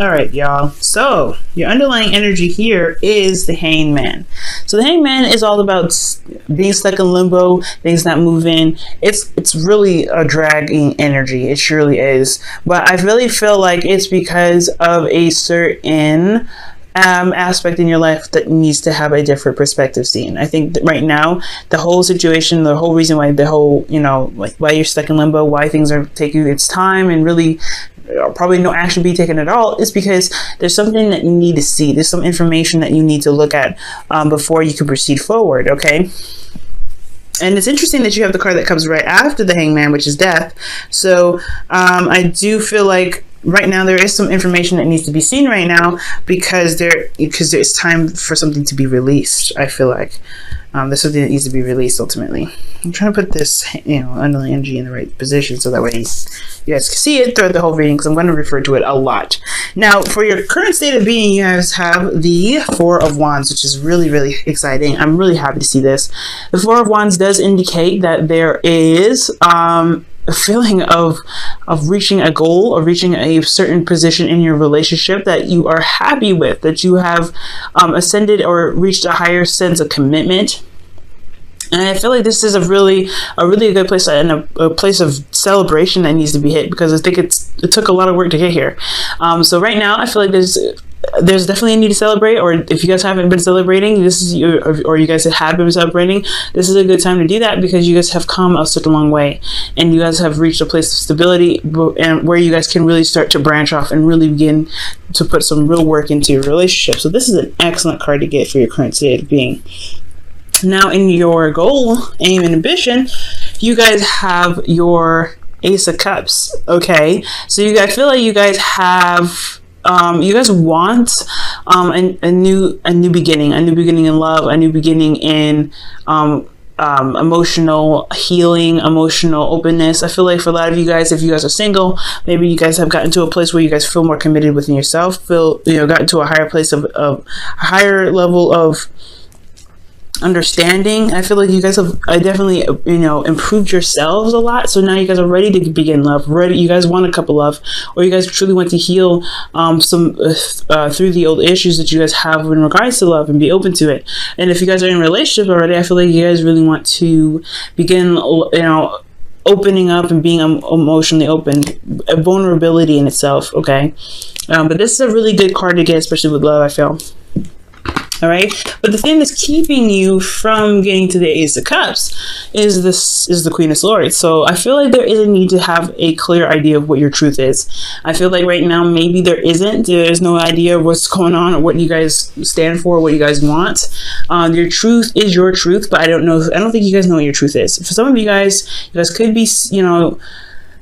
All right, y'all. So your underlying energy here is the Hangman. So the Hangman is all about being stuck in limbo, things not moving. It's really a dragging energy. It surely is. But I really feel like it's because of a certain aspect in your life that needs to have a different perspective seen. I think that right now, the whole situation, the whole reason why like why you're stuck in limbo, why things are taking its time and really probably no action be taken at all, is because there's something that you need to see. There's some information that you need to look at before you can proceed forward, okay? And it's interesting that you have the card that comes right after the Hangman, which is death. So I do feel like right now there is some information that needs to be seen right now because there's time for something to be released. I feel like there's something that needs to be released ultimately. I'm trying to put this, underlying energy in the right position so that way you guys can see it throughout the whole reading, because I'm going to refer to it a lot. Now, for your current state of being, you guys have the Four of Wands, which is really, really exciting. I'm really happy to see this. The Four of Wands does indicate that there is a feeling of reaching a goal or reaching a certain position in your relationship that you are happy with, that you have ascended or reached a higher sense of commitment. And I feel like this is a really good place and a place of celebration that needs to be hit, because I think it took a lot of work to get here. So right now I feel like there's definitely a need to celebrate, or if you guys haven't been celebrating, or you guys have been celebrating, this is a good time to do that, because you guys have come such a long way and you guys have reached a place of stability and where you guys can really start to branch off and really begin to put some real work into your relationship. So this is an excellent card to get for your current state of being. Now, in your goal, aim, and ambition, you guys have your Ace of Cups. Okay, so you guys feel like you guys have you guys want a new beginning, a new beginning in love, a new beginning in emotional healing, emotional openness. I feel like for a lot of you guys, if you guys are single, maybe you guys have gotten to a place where you guys feel more committed within yourself, gotten to a higher place of a higher level of understanding. I feel like you guys have definitely improved yourselves a lot, so now you guys are ready to begin love. You guys want a couple love, or you guys truly want to heal some through the old issues that you guys have in regards to love and be open to it. And if you guys are in a relationship already, I feel like you guys really want to begin opening up and being emotionally open, a vulnerability in itself. Okay, but this is a really good card to get, especially with love, I feel. All right, but the thing that's keeping you from getting to the Ace of Cups is the Queen of Swords. So I feel like there is a need to have a clear idea of what your truth is. I feel like right now maybe there's no idea of what's going on or what you guys stand for, what you guys want. Your truth is your truth, but I don't think you guys know what your truth is. For some of you guys could be,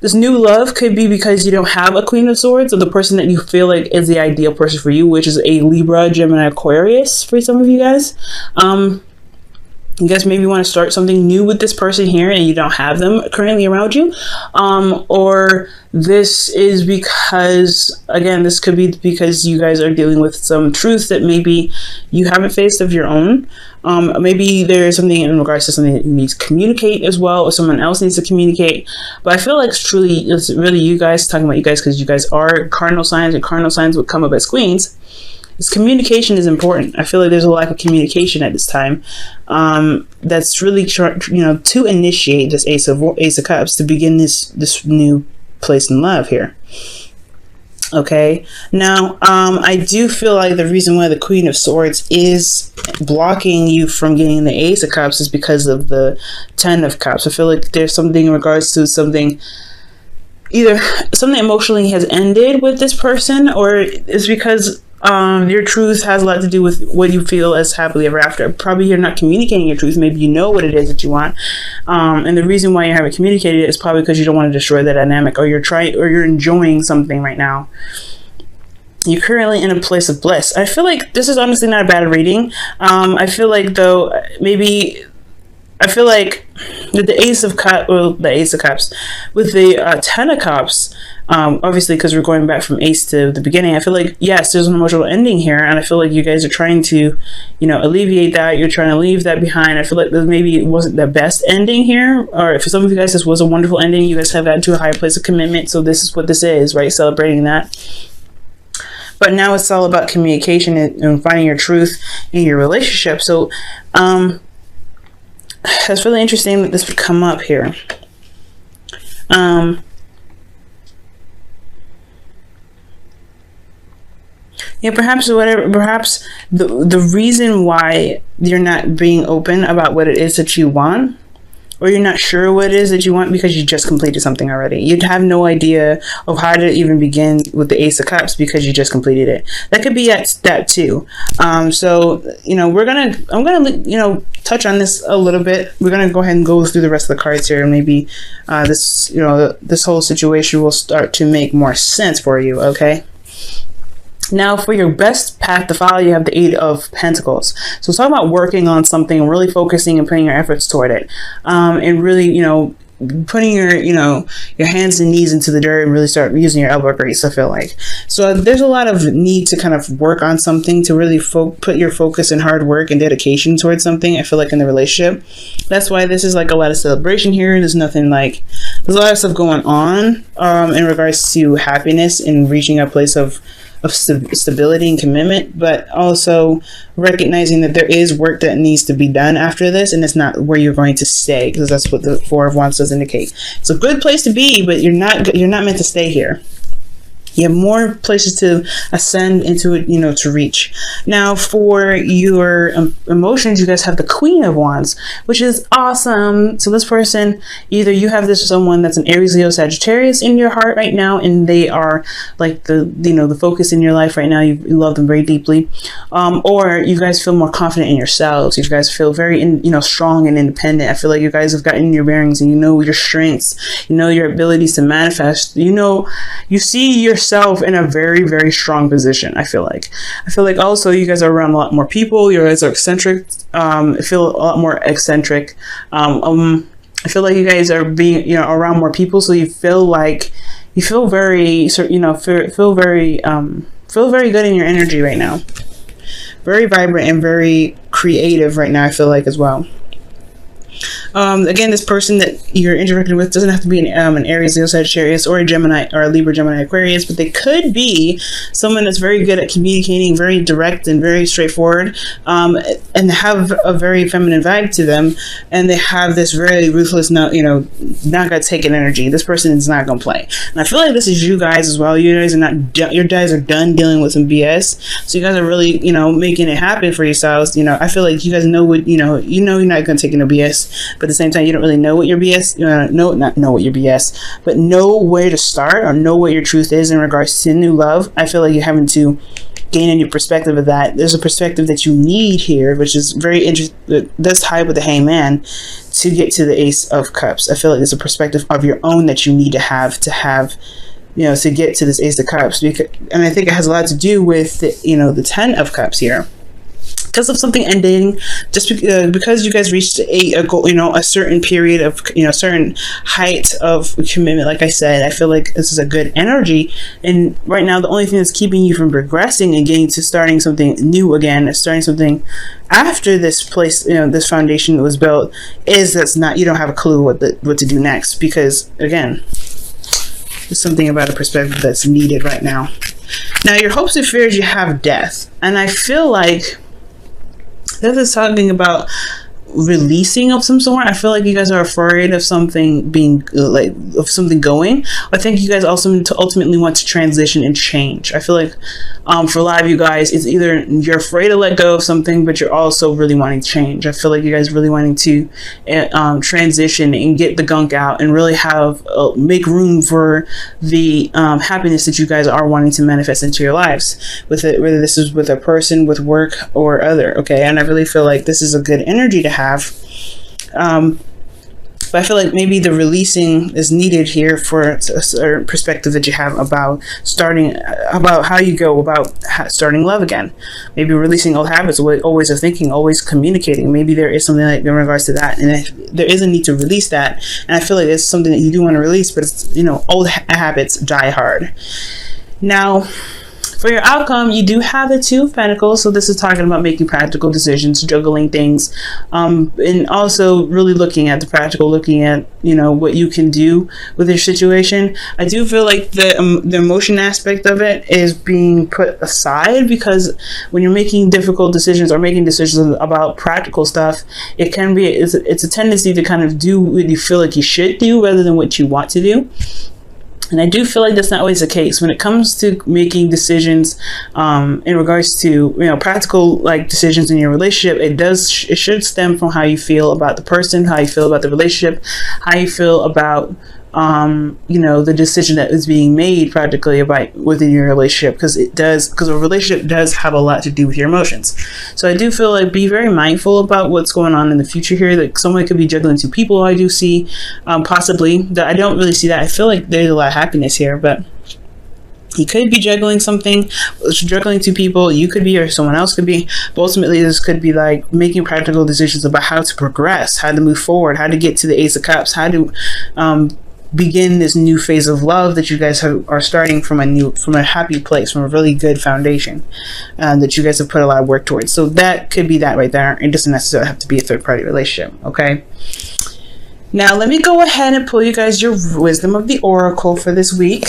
this new love could be because you don't have a Queen of Swords, or the person that you feel like is the ideal person for you, which is a Libra, Gemini, Aquarius for some of you guys. You guys maybe want to start something new with this person here and you don't have them currently around you. Or this is because, again, this could be because you guys are dealing with some truth that maybe you haven't faced of your own. Maybe there is something in regards to something that you need to communicate as well, or someone else needs to communicate. But I feel like it's really you guys, talking about you guys, because you guys are cardinal signs, and cardinal signs would come up as queens. This communication is important. I feel like there's a lack of communication at this time. That's really to initiate this Ace of Cups, to begin this new place in love here. Okay, now I do feel like the reason why the Queen of Swords is blocking you from getting the Ace of Cups is because of the Ten of Cups. I feel like there's something in regards to either something emotionally has ended with this person, or it's because your truth has a lot to do with what you feel as happily ever after. Probably you're not communicating your truth. Maybe you know what it is that you want, and the reason why you haven't communicated it is probably because you don't want to destroy the dynamic, or you're enjoying something right now. You're currently in a place of bliss. I feel like this is honestly not a bad reading. I feel like though that the Ace of Cups with the Ten of Cups, obviously because we're going back from Ace to the beginning, I feel like, yes, there's an emotional ending here, and I feel like you guys are trying to, alleviate that. You're trying to leave that behind. I feel like maybe it wasn't the best ending here, or for some of you guys, this was a wonderful ending. You guys have gotten to a higher place of commitment, so this is what this is, right? Celebrating that. But now it's all about communication and finding your truth in your relationship. So that's really interesting that this would come up here. Yeah, perhaps the reason why you're not being open about what it is that you want, or you're not sure what it is that you want, because you just completed something already. You'd have no idea of how to even begin with the Ace of Cups because you just completed it. That could be at step 2. So, you know, I'm gonna, you know, touch on this a little bit. We're gonna go ahead and go through the rest of the cards here, and maybe this, you know, this whole situation will start to make more sense for you. Okay. Now, for your best path to follow, you have the 8 of Pentacles. So it's talking about working on something, really focusing and putting your efforts toward it, and really, you know, putting your, you know, your hands and knees into the dirt and really start using your elbow grease, I feel like. So there's a lot of need to kind of work on something, to really put your focus and hard work and dedication towards something, I feel like, in the relationship. That's why this is like a lot of celebration here. There's nothing like, there's a lot of stuff going on in regards to happiness and reaching a place of stability and commitment, but also recognizing that there is work that needs to be done after this, and it's not where you're going to stay, because that's what the 4 of Wands does indicate. It's a good place to be, but you're not meant to stay here. You have more places to ascend into it, you know, to reach. Now, for your emotions, you guys have the Queen of Wands, which is awesome. So this person, either you have this someone that's an Aries, Leo, Sagittarius in your heart right now, and they are like the, you know, the focus in your life right now. You love them very deeply, or you guys feel more confident in yourselves. You guys feel very, you know, strong and independent. I feel like you guys have gotten your bearings, and you know your strengths, you know your abilities to manifest. You know, you see yourself in a very, very strong position. I feel like also you guys are around a lot more people. You guys are eccentric. I feel a lot more eccentric. I feel like you guys are being, you know, around more people, so you feel like you feel very, you know, feel very good in your energy right now. Very vibrant and very creative right now, I feel like, as well. Again, this person that you're interacting with doesn't have to be an Aries, Leo, Sagittarius, or a Gemini, or a Libra, Gemini, Aquarius, but they could be someone that's very good at communicating, very direct and very straightforward, and have a very feminine vibe to them, and they have this very ruthless, not gonna take an energy. This person is not gonna play, and I feel like this is you guys as well. You guys are your guys are done dealing with some BS, so you guys are really, you know, making it happen for yourselves. You know, I feel like you guys know what, you know you're not gonna take no BS. But at the same time, you don't really know what your BS, not know what your BS, but know where to start, or know what your truth is in regards to new love. I feel like you're having to gain a new perspective of that. There's a perspective that you need here, which is very interesting. That's tied with the Hangman to get to the Ace of Cups. I feel like there's a perspective of your own that you need to have, you know, to get to this Ace of Cups. And I think it has a lot to do with the, you know, the 10 of Cups here. Because of something ending, just because you guys reached a goal, you know, a certain period of, you know, certain height of commitment. Like I said, I feel like this is a good energy, and right now the only thing that's keeping you from progressing and getting to starting something new again, starting something after this place, you know, this foundation was built, is you don't have a clue what to do next, because again, there's something about a perspective that's needed right now. Now, your hopes and fears, you have death, and I feel like this is talking about releasing of some sort. I feel like you guys are afraid of something being of something going. I think you guys also ultimately want to transition and change. I feel like for a lot of you guys, it's either you're afraid to let go of something, but you're also really wanting to change. I feel like you guys really wanting to transition and get the gunk out, and really have make room for the happiness that you guys are wanting to manifest into your lives, with it, whether this is with a person, with work, or other. Okay, and I really feel like this is a good energy to have. But I feel like maybe the releasing is needed here for a certain perspective that you have about how you go about starting love again. Maybe releasing old habits, always of thinking, always communicating. Maybe there is something like in regards to that, and there is a need to release that. And I feel like it's something that you do want to release, but it's, you know, old habits die hard. Now, For your outcome, you do have the Two of Pentacles. So this is talking about making practical decisions, juggling things, and also really looking at the practical, looking at, you know, what you can do with your situation. I do feel like the emotion aspect of it is being put aside, because when you're making difficult decisions or making decisions about practical stuff, it can be, it's a tendency to kind of do what you feel like you should do rather than what you want to do. And I do feel like that's not always the case when it comes to making decisions in regards to, you know, practical like decisions in your relationship. It should stem from how you feel about the person, how you feel about the relationship, how you feel about you know, the decision that is being made practically about within your relationship, because a relationship does have a lot to do with your emotions. So I do feel like be very mindful about what's going on in the future here. Like someone could be juggling two people. I do see possibly that. I don't really see that. I feel like there's a lot of happiness here, but he could be juggling something, juggling two people. You could be, or someone else could be. But ultimately, this could be like making practical decisions about how to progress, how to move forward, how to get to the Ace of Cups, how to begin this new phase of love that you guys are starting from a happy place, from a really good foundation that you guys have put a lot of work towards. So that could be that right there. It doesn't necessarily have to be a third-party relationship. Okay. Now let me go ahead and pull you guys your wisdom of the oracle for this week.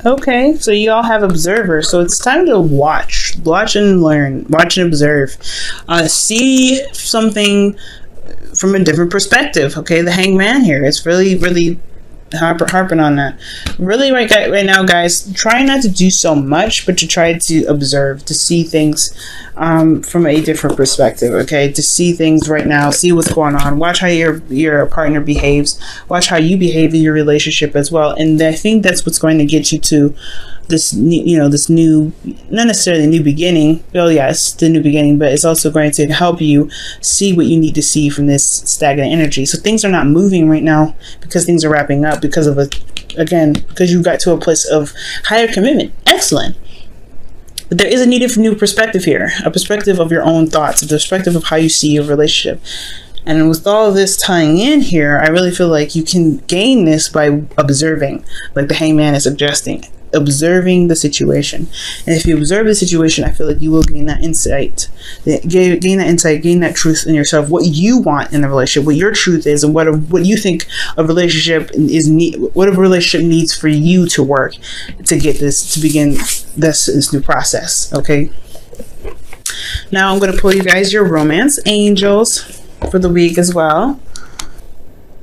Okay, so you all have observers, so it's time to watch and learn, watch and observe, see something from a different perspective. Okay, the Hangman here, it's really harping on that. Really right now, guys, try not to do so much, but to try to observe, to see things from a different perspective. Okay, to see things right now, see what's going on, watch how your partner behaves, watch how you behave in your relationship as well. And I think that's what's going to get you to this, you know, this new, not necessarily new beginning. Well, yes, the new beginning, but it's also going to help you see what you need to see from this stagnant energy. So things are not moving right now because things are wrapping up because of because you got to a place of higher commitment. Excellent. But there is a need for new perspective here, a perspective of your own thoughts, a perspective of how you see your relationship. And with all of this tying in here, I really feel like you can gain this by observing, like the Hangman is suggesting, observing the situation. And if you observe the situation, I feel like you will gain that insight, gain that truth in yourself, what you want in a relationship, what your truth is, and what you think a relationship what a relationship needs for you to work to get this, to begin this new process. Okay. Now I'm going to pull you guys your romance angels for the week as well.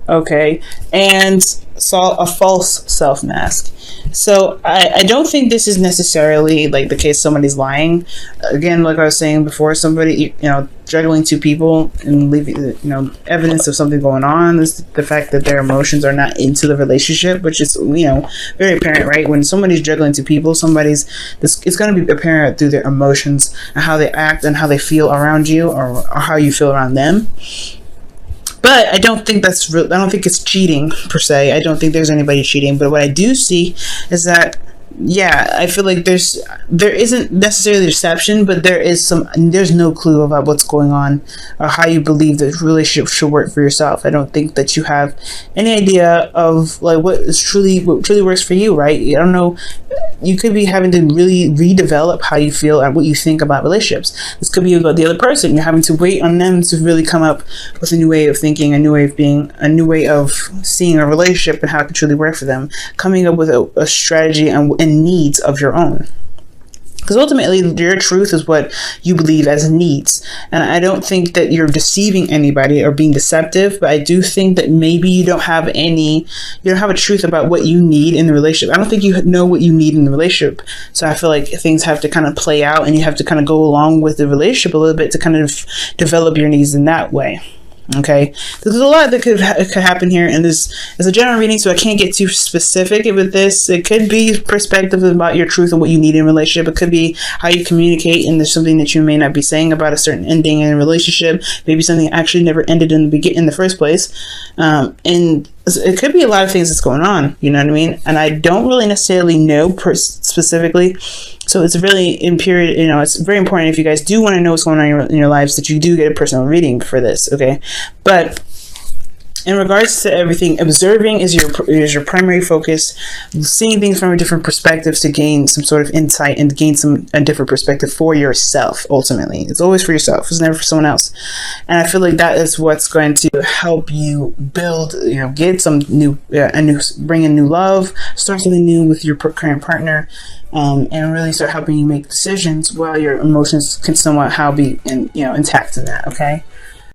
Okay, and saw a false self mask. So I don't think this is necessarily like the case somebody's lying. Again, like I was saying before, somebody, you know, juggling two people and leaving, you know, evidence of something going on is the fact that their emotions are not into the relationship, which is, you know, very apparent, right? When somebody's juggling two people, it's going to be apparent through their emotions and how they act and how they feel around you, or how you feel around them. But I don't think that's real. I don't think it's cheating per se. I don't think there's anybody cheating. But what I do see is that, yeah, I feel like there isn't necessarily deception, but there's no clue about what's going on or how you believe the relationship should work for yourself. I don't think that you have any idea of like what truly works for you, right? I don't know. You could be having to really redevelop how you feel and what you think about relationships. This could be about the other person. You're having to wait on them to really come up with a new way of thinking, a new way of being, a new way of seeing a relationship and how it could truly work for them. Coming up with a strategy and needs of your own. Because ultimately, your truth is what you believe as needs. And I don't think that you're deceiving anybody or being deceptive, but I do think that maybe you don't have a truth about what you need in the relationship. I don't think you know what you need in the relationship. So I feel like things have to kind of play out and you have to kind of go along with the relationship a little bit to kind of develop your needs in that way. Okay, there's a lot that could happen here, and this is a general reading, so I can't get too specific with this. It could be perspective about your truth and what you need in a relationship. It could be how you communicate, and there's something that you may not be saying about a certain ending in a relationship. Maybe something actually never ended in the first place, and it could be a lot of things that's going on. You know what I mean? And I don't really necessarily know specifically. So it's really it's very important if you guys do want to know what's going on in your lives that you do get a personal reading for this, okay? But in regards to everything, observing is your primary focus. Seeing things from a different perspective to gain some sort of insight and gain a different perspective for yourself. Ultimately, it's always for yourself. It's never for someone else. And I feel like that is what's going to help you build, get some bring in new love, start something new with your current partner, and really start helping you make decisions while your emotions can somewhat be intact in that. Okay.